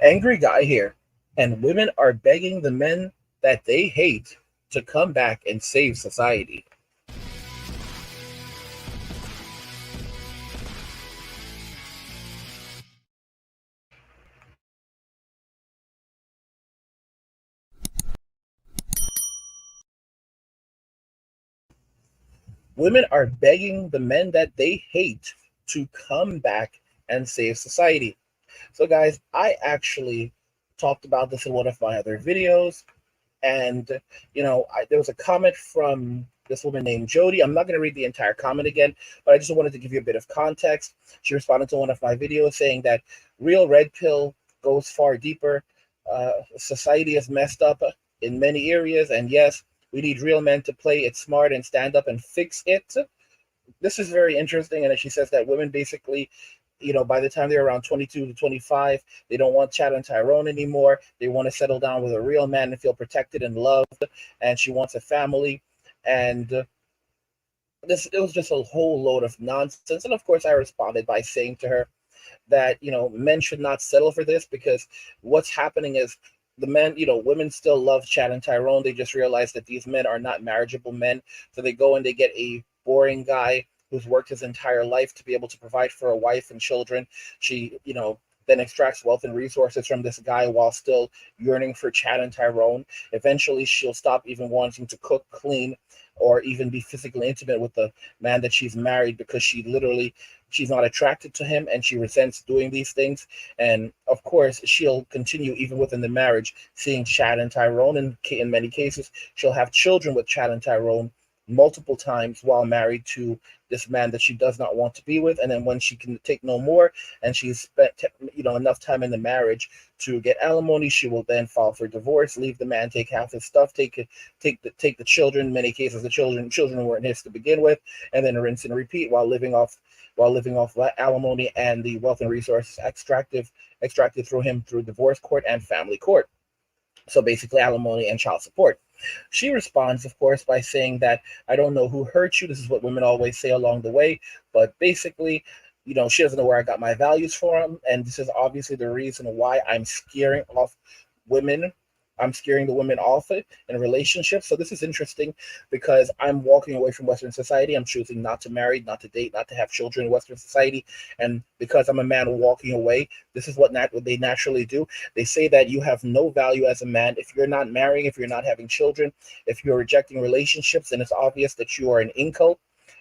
Angry guy here, and women are begging the men that they hate to come back and save society. Women are begging the men that they hate to come back and save society. So, guys, I actually talked about this in one of my other videos, and there was a comment from this woman named Jody. I'm not going to read the entire comment again, but I just wanted to give you a bit of context. She responded to one of my videos saying that real red pill goes far deeper. Society is messed up in many areas, and yes, we need real men to play it smart and stand up and fix it. This is very interesting. And she says that women basically, by the time they're around 22 to 25, they don't want Chad and Tyrone anymore. They want to settle down with a real man and feel protected and loved. And she wants a family. And this it was just a whole load of nonsense. And of course, I responded by saying to her that men should not settle for this, because what's happening is the men, women still love Chad and Tyrone. They just realize that these men are not marriageable men, so they go and they get a boring guy who's worked his entire life to be able to provide for a wife and children. She, then extracts wealth and resources from this guy while still yearning for Chad and Tyrone. Eventually, she'll stop even wanting to cook, clean, or even be physically intimate with the man that she's married, because she's not attracted to him and she resents doing these things. And of course, she'll continue even within the marriage seeing Chad and Tyrone. And in many cases, she'll have children with Chad and Tyrone multiple times while married to this man that she does not want to be with. And then when she can take no more and she's spent enough time in the marriage to get alimony, she will then file for divorce, leave the man, take half his stuff, take the children. In many cases, the children weren't his to begin with, and then rinse and repeat while living off alimony and the wealth and resources extracted through him through divorce court and family court. So basically, alimony and child support. She responds, of course, by saying that I don't know who hurt you. This is what women always say along the way. But basically, she doesn't know where I got my values from. And this is obviously the reason why women. I'm scaring the women off it in relationships. So this is interesting because I'm walking away from Western society. I'm choosing not to marry, not to date, not to have children in Western society. And because I'm a man walking away, this is what they naturally do. They say that you have no value as a man if you're not marrying, if you're not having children, if you're rejecting relationships, then it's obvious that you are an incel.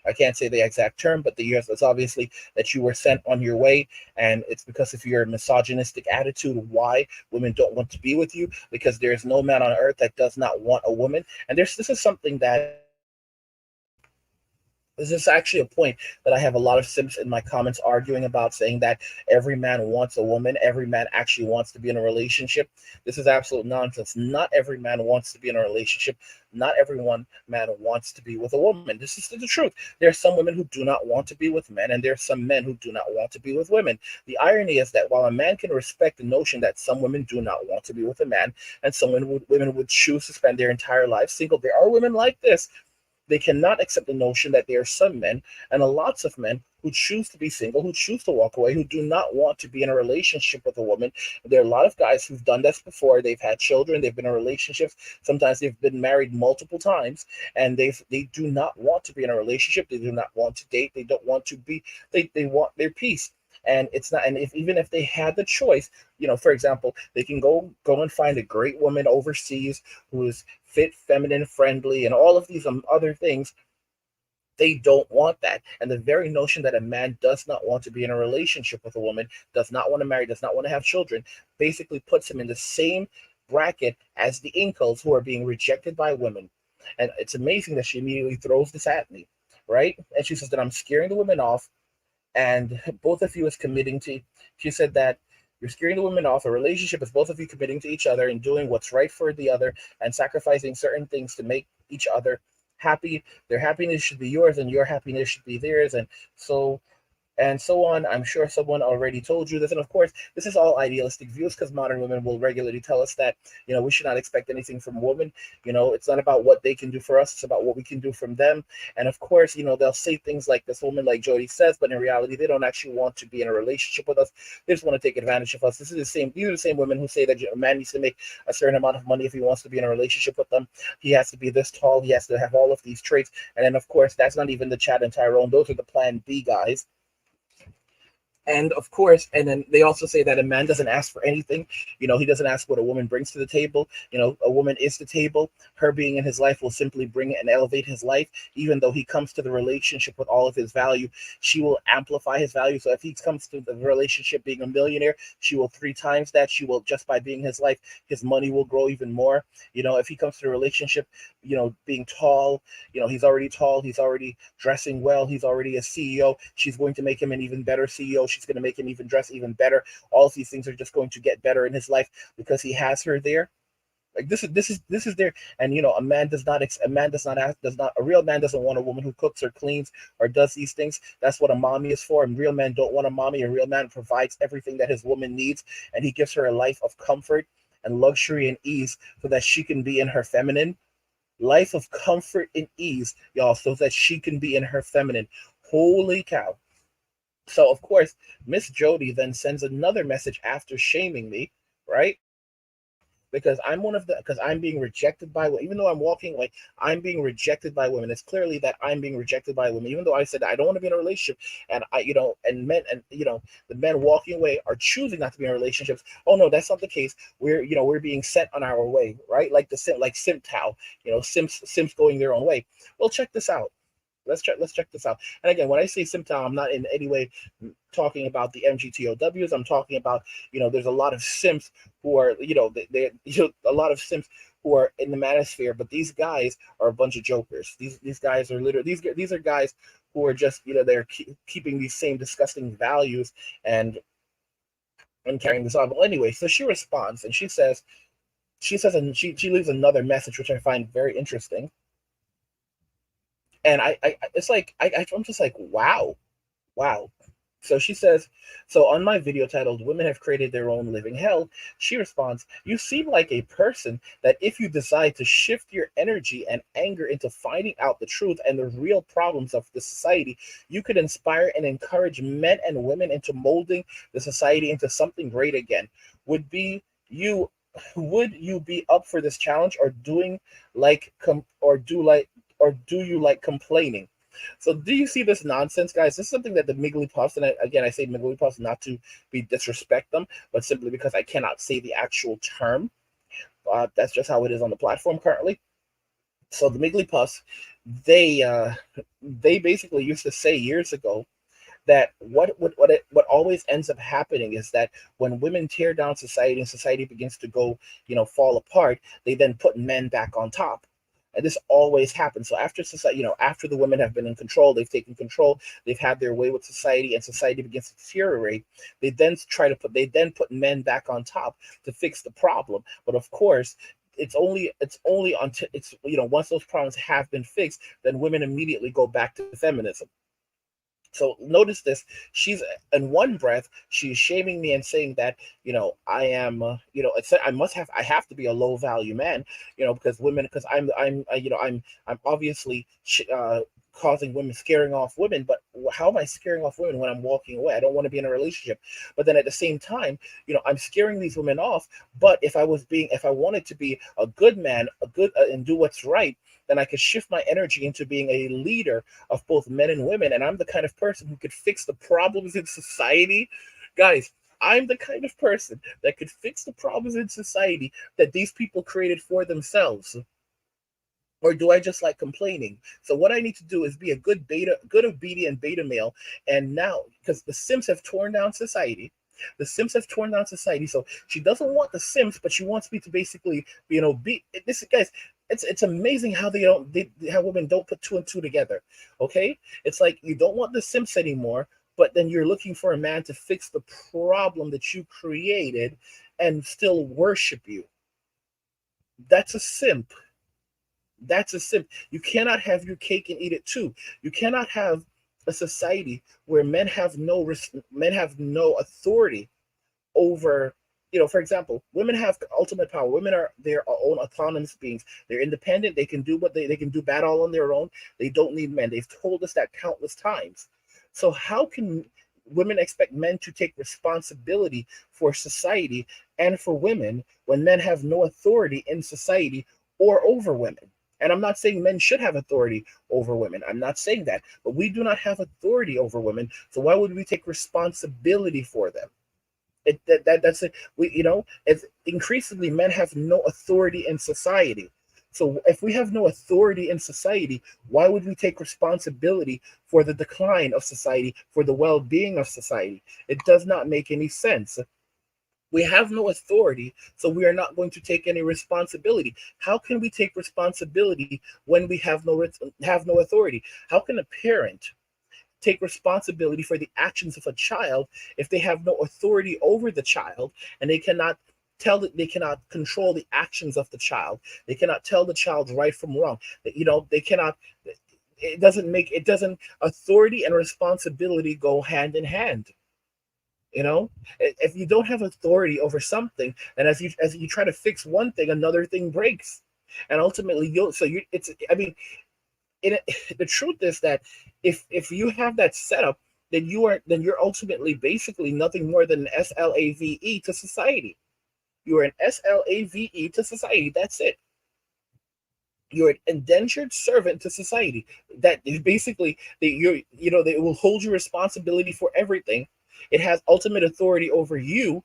I can't say the exact term, but it's obviously that you were sent on your way, and it's because of your misogynistic attitude why women don't want to be with you. Because there is no man on earth that does not want a woman, and this is something that this is actually a point that I have a lot of simps in my comments arguing about, saying that every man wants a woman, every man actually wants to be in a relationship. This is absolute nonsense. Not every man wants to be in a relationship. Not everyone man wants to be with a woman. This is the truth. There are some women who do not want to be with men, and there are some men who do not want to be with women. The irony is that while a man can respect the notion that some women do not want to be with a man, and some women would choose to spend their entire life single, there are women like this. They cannot accept the notion that there are some men, and lots of men, who choose to be single, who choose to walk away, who do not want to be in a relationship with a woman. There are a lot of guys who've done this before. They've had children, they've been in relationships, sometimes they've been married multiple times, and they do not want to be in a relationship. They do not want to date. They don't want to be. They want their peace. And it's not. And if even if they had the choice, for example, they can go and find a great woman overseas who is fit, feminine, friendly, and all of these other things. They don't want that. And the very notion that a man does not want to be in a relationship with a woman, does not want to marry, does not want to have children, basically puts him in the same bracket as the incels who are being rejected by women. And it's amazing that she immediately throws this at me, right? And she says that I'm scaring the women off, and both of you is committing to. She said that you're scaring the women off. A relationship is both of you committing to each other and doing what's right for the other and sacrificing certain things to make each other happy. Their happiness should be yours, and your happiness should be theirs. And so and so on. I'm sure someone already told you this. And of course, this is all idealistic views because modern women will regularly tell us that, we should not expect anything from women. It's not about what they can do for us, it's about what we can do from them. And of course, they'll say things like this woman, like Jody says, but in reality, they don't actually want to be in a relationship with us. They just want to take advantage of us. These are the same women who say that a man needs to make a certain amount of money if he wants to be in a relationship with them. He has to be this tall, he has to have all of these traits. And then, of course, that's not even the Chad and Tyrone. Those are the plan B guys. And of course, and then they also say that a man doesn't ask for anything. He doesn't ask what a woman brings to the table. A woman is the table. Her being in his life will simply bring and elevate his life. Even though he comes to the relationship with all of his value, she will amplify his value. So if he comes to the relationship being a millionaire, she will 3 times that. She will, just by being his life, his money will grow even more. If he comes to the relationship, being tall, he's already tall, he's already dressing well, he's already a CEO. She's going to make him an even better CEO. She's going to make him even dress even better. All of these things are just going to get better in his life because he has her there. Like this is there. And a real man doesn't want a woman who cooks or cleans or does these things. That's what a mommy is for. And real men don't want a mommy. A real man provides everything that his woman needs, and he gives her a life of comfort and luxury and ease so that she can be in her feminine life of comfort and ease, y'all, so that she can be in her feminine. Holy cow. So of course, Miss Jody then sends another message after shaming me, right? Because I'm being rejected by women. Even though I'm walking, like, I'm being rejected by women. It's clearly that I'm being rejected by women. Even though I said I don't want to be in a relationship, and and men, and the men walking away are choosing not to be in relationships. Oh no, that's not the case. We're being sent on our way, right? Like Simtow, Simps going their own way. Well, check this out. Let's check this out. And again, when I say Simtown, I'm not in any way talking about the MGTOWs. I'm talking about, there's a lot of simps who are, a lot of simps who are in the manosphere, but these guys are a bunch of jokers. These guys are literally these are guys who are just, they're keeping these same disgusting values and carrying this on. Well, anyway, so she responds and and she leaves another message which I find very interesting. And it's like I'm just like, wow, wow. So she says, so on my video titled "Women Have Created Their Own Living Hell," she responds, "You seem like a person that if you decide to shift your energy and anger into finding out the truth and the real problems of the society, you could inspire and encourage men and women into molding the society into something great again. Would be you would you be up for this challenge, or doing like or do you like complaining?" So do you see this nonsense, guys? This is something that the Migglypuffs, and I say Migglypuffs not to be disrespect them, but simply because I cannot say the actual term. That's just how it is on the platform currently. So the Migglypuffs, they basically used to say years ago that what always ends up happening is that when women tear down society and society begins to go, fall apart, they then put men back on top. And this always happens. So after society, after the women have been in control, they've taken control, they've had their way with society, and society begins to deteriorate. They then put men back on top to fix the problem. But of course, it's only until it's once those problems have been fixed, then women immediately go back to feminism. So notice this. She's in one breath, she's shaming me and saying that, I am, I have to be a low value man, because I'm obviously, causing women, scaring off women. But how am I scaring off women when I'm walking away? I don't want to be in a relationship. But then at the same time, I'm scaring these women off. But if I wanted to be a good man, and do what's right, then I could shift my energy into being a leader of both men and women. And I'm the kind of person who could fix the problems in society. Guys, I'm the kind of person that could fix the problems in society that these people created for themselves. Or do I just like complaining? So what I need to do is be a good obedient beta male. And now, because the Sims have torn down society, so she doesn't want the Sims, but she wants me to basically, be this, guys. It's amazing how how women don't put two and two together. Okay, it's like you don't want the Sims anymore, but then you're looking for a man to fix the problem that you created and still worship you. That's a simp. That's a simp. You cannot have your cake and eat it too. You cannot have a society where men have no authority over, for example, women have ultimate power. Women are their own autonomous beings. They're independent. They can do what they can do bad all on their own. They don't need men. They've told us that countless times. So how can women expect men to take responsibility for society and for women when men have no authority in society or over women? And I'm not saying men should have authority over women. I'm not saying that. But we do not have authority over women. So why would we take responsibility for them? That's it. As increasingly men have no authority in society. So if we have no authority in society, why would we take responsibility for the decline of society, for the well-being of society? It does not make any sense. We have no authority, so we are not going to take any responsibility. How can we take responsibility when we have no authority? How can a parent take responsibility for the actions of a child if they have no authority over the child, and they cannot control the actions of the child? They cannot tell the child right from wrong. They cannot. It doesn't. Authority and responsibility go hand in hand. If you don't have authority over something, and as you try to fix one thing, another thing breaks, and ultimately you'll so you it's I mean it, the truth is that if you have that setup, then you're ultimately basically nothing more than an slave to society. You're an slave to society. That's it. You're an indentured servant to society. That is basically that they will hold you responsibility for everything. It has ultimate authority over you,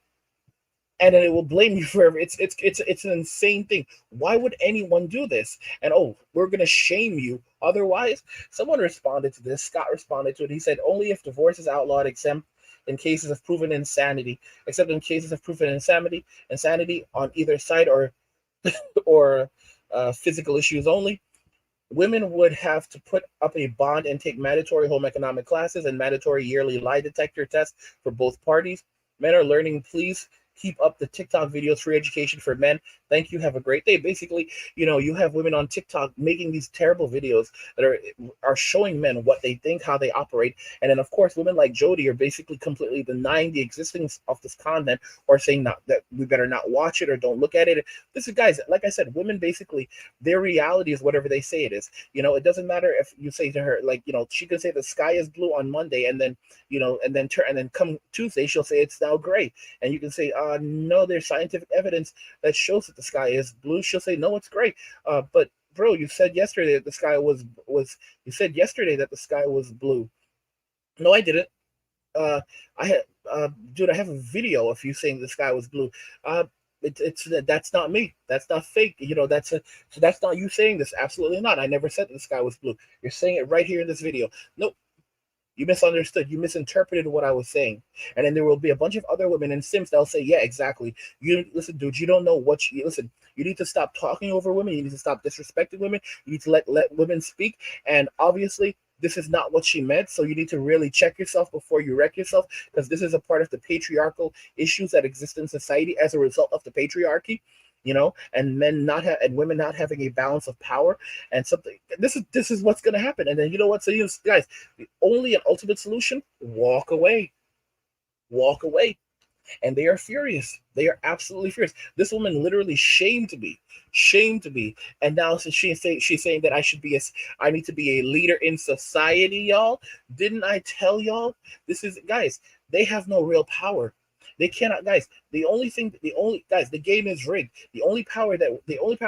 and then it will blame you for every. It's an insane thing. Why would anyone do this? And oh, we're gonna shame you. Otherwise, someone responded to this. Scott responded to it. He said, only if divorce is outlawed, exempt in cases of proven insanity, except in cases of proven insanity on either side, or physical issues only. Women would have to put up a bond and take mandatory home economic classes and mandatory yearly lie detector tests for both parties. Men are learning. Please keep up the TikTok videos. Free education for men. Thank you. Have a great day. Basically, you have women on TikTok making these terrible videos that are showing men what they think, how they operate, and then of course women like Jody are basically completely denying the existence of this content, or saying not that we better not watch it or don't look at it. This is, guys, like I said, women basically, their reality is whatever they say it is. It doesn't matter if you say to her, like, she can say the sky is blue on Monday, and then come Tuesday she'll say it's now gray, and you can say, no, there's scientific evidence that shows that the sky is blue. She'll say, no, it's gray. But bro, you said yesterday that the sky was you said yesterday that the sky was blue. No, I didn't. I had Dude, I have a video of you saying the sky was blue. That's not me. That's not fake. So that's not you saying this. Absolutely not. I never said that the sky was blue. You're saying it right here in this video. Nope. You misunderstood. You misinterpreted what I was saying. And then there will be a bunch of other women and Sims that'll say, yeah, exactly. You listen, dude, you don't know listen, you need to stop talking over women. You need to stop disrespecting women. You need to let women speak. And obviously, this is not what she meant. So you need to really check yourself before you wreck yourself, because this is a part of the patriarchal issues that exist in society as a result of the patriarchy. And and women not having a balance of power, and something. This is what's going to happen. And then you know what? So you guys, the only and ultimate solution: walk away. And they are furious. They are absolutely furious. This woman literally shamed me, and now she's saying that I need to be a leader in society, y'all. Didn't I tell y'all? This is, guys. They have no real power. They cannot, guys. The game is rigged. The only power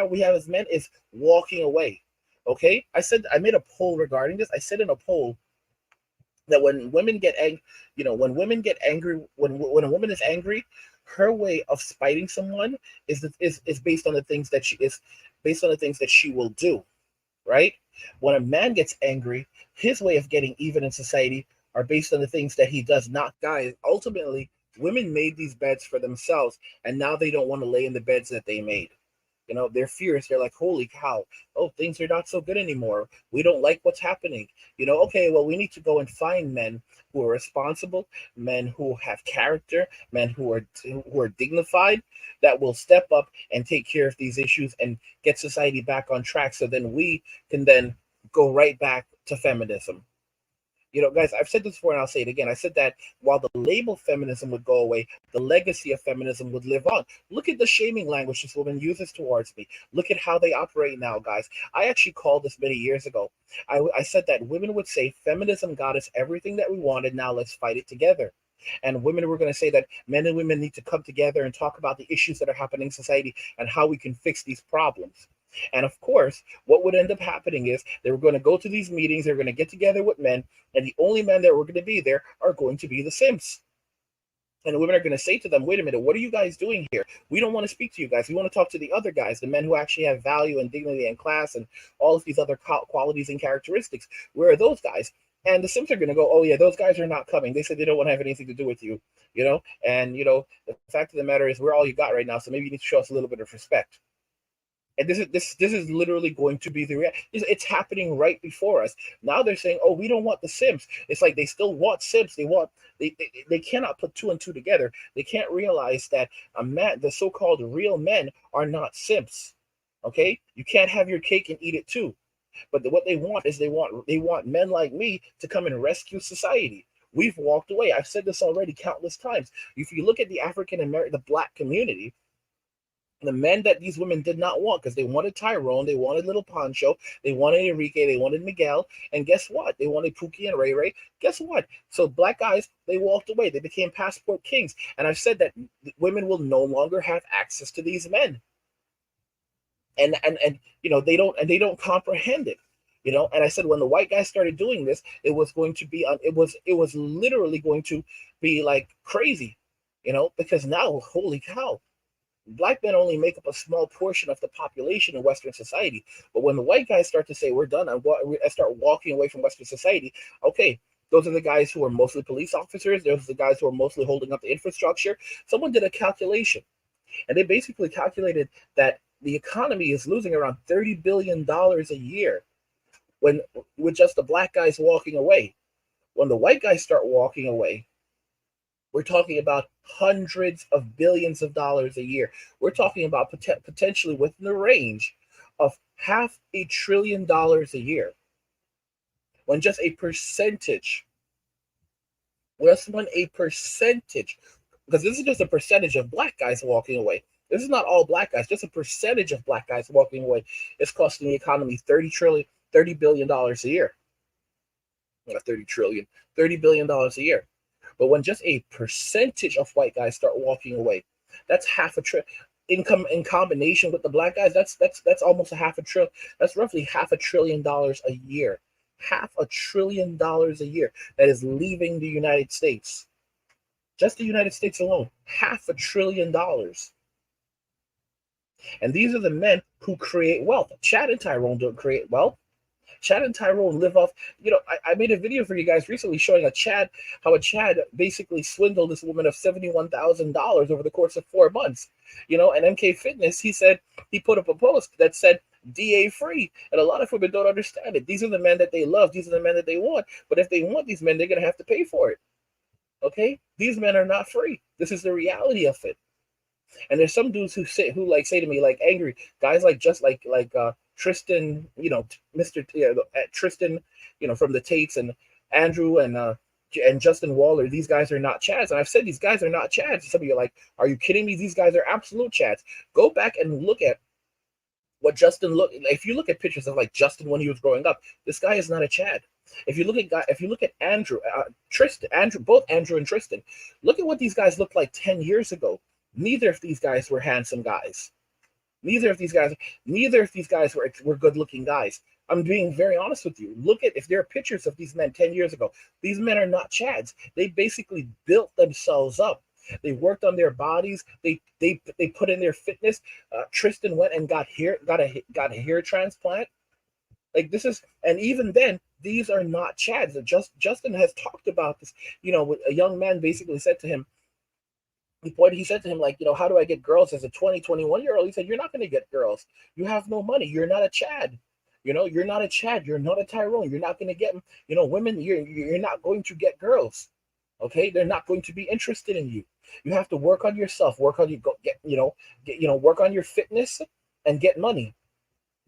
we have as men is walking away. Okay, I made a poll regarding this. I said in a poll that when women get angry, when a woman is angry, her way of spiting someone is based on the things that she will do, right? When a man gets angry, his way of getting even in society are based on the things that he does not. Guys, ultimately, women made these beds for themselves, and now they don't want to lay in the beds that they made. They're furious. They're like, holy cow, oh, things are not so good anymore. We don't like what's happening. Okay, well, we need to go and find men who are responsible, men who have character, men who are dignified, that will step up and take care of these issues and get society back on track, so then we can then go right back to feminism. Guys, I've said this before and I'll say it again. I said that while the label feminism would go away, the legacy of feminism would live on. Look at the shaming language this woman uses towards me. Look at how they operate now, guys. I actually called this many years ago. I said that women would say feminism got us everything that we wanted. Now let's fight it together. And women were going to say that men and women need to come together and talk about the issues that are happening in society and how we can fix these problems. And of course, what would end up happening is they were going to go to these meetings, they're going to get together with men, and the only men that were going to be there are going to be the simps. And the women are going to say to them, wait a minute, what are you guys doing here? We don't want to speak to you guys. We want to talk to the other guys, the men who actually have value and dignity and class and all of these other qualities and characteristics. Where are those guys? And the simps are going to go, oh, yeah, those guys are not coming. They said they don't want to have anything to do with you, And, the fact of the matter is we're all you got right now. So maybe you need to show us a little bit of respect. And this is literally going to be the reality. It's happening right before us. Now they're saying, "Oh, we don't want the simps." It's like they still want simps. They cannot put two and two together. They can't realize that the so-called real men are not simps. Okay, you can't have your cake and eat it too. But what they want is they want men like me to come and rescue society. We've walked away. I've said this already countless times. If you look at the African American, the Black community, the men that these women did not want, because they wanted Tyrone, they wanted Little Poncho, they wanted Enrique, they wanted Miguel, and guess what? They wanted Pookie and Ray Ray. Guess what? So black guys, they walked away. They became passport kings. And I've said that women will no longer have access to these men. And they don't comprehend it. And I said when the white guys started doing this, it was going to be it was literally going to be like crazy, because now, holy cow, black men only make up a small portion of the population in Western society. But when the white guys start to say, we're done, I start walking away from Western society, okay, those are the guys who are mostly police officers. Those are the guys who are mostly holding up the infrastructure. Someone did a calculation, and they basically calculated that the economy is losing around $30 billion a year with just the black guys walking away. When the white guys start walking away, we're talking about hundreds of billions of dollars a year. We're talking about potentially within the range of $500 billion a year. When just a percentage, because this is just a percentage of black guys walking away. This is not all black guys, just a percentage of black guys walking away is costing the economy $30 billion a year. Not 30 trillion, $30 billion a year. But when just a percentage of white guys start walking away, that's half a trillion. Income in combination with the black guys, that's almost a half a trillion. That's roughly $500 billion a year. $500 billion a year that is leaving the United States. Just the United States alone, $500 billion. And these are the men who create wealth. Chad and Tyrone don't create wealth. Chad and Tyrone live off, I made a video for you guys recently showing how a Chad basically swindled this woman of $71,000 over the course of 4 months. And MK Fitness, he put up a post that said DA free. And a lot of women don't understand it. These are the men that they love. These are the men that they want. But if they want these men, they're going to have to pay for it. Okay? These men are not free. This is the reality of it. And there's some dudes who say to me, like angry guys, like Tristan, Mr. Tristan, from the Tates, and Andrew and Justin Waller. These guys are not Chads. And I've said these guys are not Chads. Some of you are like, are you kidding me? These guys are absolute Chads. Go back and look at what Justin looked. If you look at pictures of like Justin when he was growing up, this guy is not a Chad. If you look at Andrew, both Andrew and Tristan, look at what these guys looked like 10 years ago. Neither of these guys were handsome guys. Neither of these guys were good-looking guys. I'm being very honest with you. Look at, if there are pictures of these men 10 years ago, these men are not Chads. They basically built themselves up. They worked on their bodies. They put in their fitness. Tristan went and got a hair transplant. Like this is, and even then, these are not Chads. Justin has talked about this. A young man basically said to him, he said to him, like, how do I get girls as a 21-year-old? He said, you're not going to get girls. You have no money. You're not a Chad. You're not a Chad. You're not a Tyrone. You're not going to get, women. You're not going to get girls. Okay, they're not going to be interested in you. You have to work on yourself. Work on work on your fitness and get money.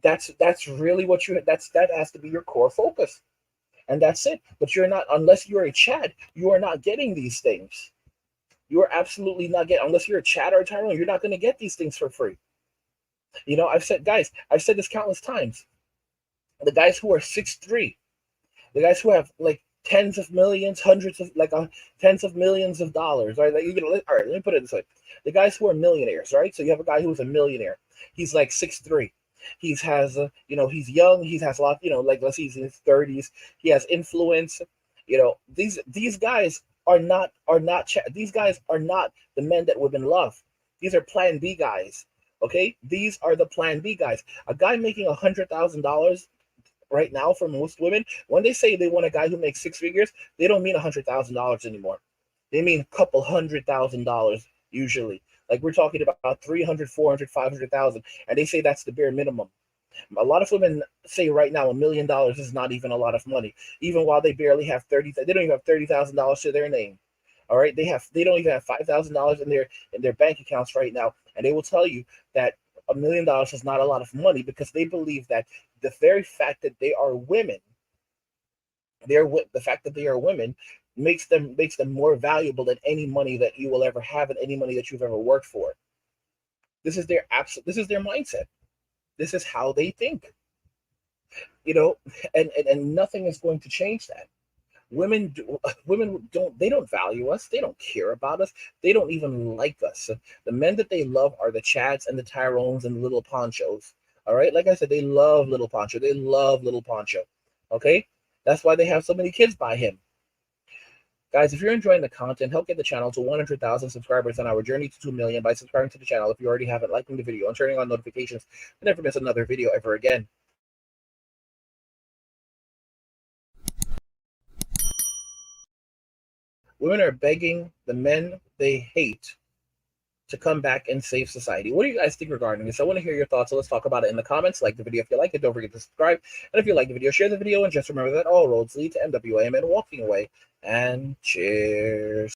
That's really what that has to be your core focus. and that's it. But you're not, unless you're a Chad, you are not getting these things. You are absolutely not getting, unless you're a Chad or a Tyrone, you're not going to get these things for free. You know, I've said, guys, I've said this countless times. The guys who are 6'3", the guys who have like tens of millions, hundreds of like tens of millions of dollars, right? Like, all right, let me put it this way: the guys who are millionaires, right? So you have a guy who's a millionaire. He's like 6'3". He has he's young. He has a lot. Like, let's say he's in his 30s. He has influence. These guys these guys are not the men that women love. These are Plan B guys. Okay, these are the Plan B guys. A guy making $100,000 right now for most women, when they say they want a guy who makes six figures, they don't mean $100,000 anymore. They mean a couple $100,000 usually. Like, we're talking about 300, 400, 500,000, and they say that's the bare minimum. A lot of women say right now $1 million is not even a lot of money, even while they barely have they don't even have $30,000 to their name. All right, they don't even have $5,000 in their bank accounts right now, and they will tell you that $1 million is not a lot of money, because they believe that the very fact that they are women, the fact that they are women makes them more valuable than any money that you will ever have and any money that you've ever worked for. This is their mindset. This is how they think. And nothing is going to change that. Women don't value us. They don't care about us. They don't even like us. The men that they love are the Chads and the Tyrones and the Little Ponchos. All right, like I said, they love Little Poncho. They love Little Poncho. Okay, that's why they have so many kids by him. Guys, if you're enjoying the content, help get the channel to 100,000 subscribers on our journey to 2 million by subscribing to the channel if you already haven't, liking the video, and turning on notifications to never miss another video ever again. Women are begging the men they hate to come back and save society. What do you guys think regarding this? I want to hear your thoughts, so let's talk about it in the comments. Like the video if you like it, don't forget to subscribe. And if you like the video, share the video, and just remember that all roads lead to MWAM and walking away. And cheers.